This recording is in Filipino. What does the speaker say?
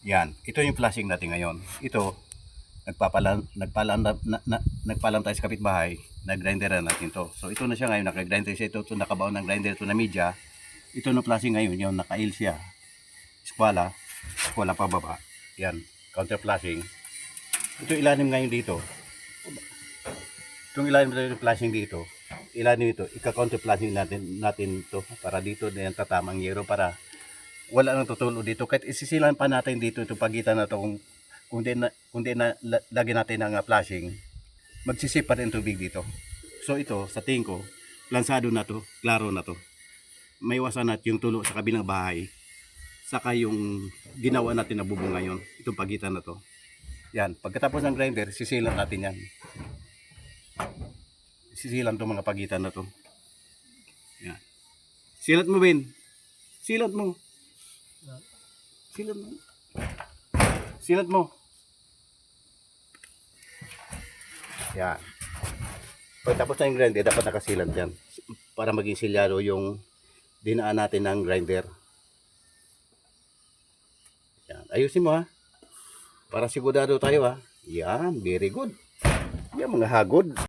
Yan, ito yung flashing natin ngayon. Ito, nagpalam tayo sa kapitbahay, nag-grinder na natin to. So ito na siya ngayon, naka-grinder siya. Ito nakabaon ng grinder ito na media. Ito na flashing ngayon, yung naka-il siya. Eskwala pababa. Yan, counter flashing. Ito ilalim ngayon dito. Itong ilalim dito yung flashing dito. Ilalim ito, ika-counter flashing natin to para dito na yung tatamang yero para wala nang tutulo dito. Kahit isisilan pa natin dito itong pagitan na to kung di na lagyan natin ng flashing, magsisip pa rin tubig dito. So ito, sa tingin ko, lansado na to, klaro na to. May iwasan natin yung tulo sa kabilang bahay. Saka yung ginawa natin na bubong ngayon, itong pagitan na to. Yan, pagkatapos ng grinder, sisilan natin yan. Sisilan to mga pagitan na to. Yan. Silat mo, Ben. Silat mo. Silat mo. Silat mo. Yan. Pagkatapos na yung grinder, dapat nakasilat yan. Para maging silyado yung dinaan natin ng grinder. Yan. Ayusin mo ha. Para sigurado tayo ha. Yan, very good. Yan mga hagod.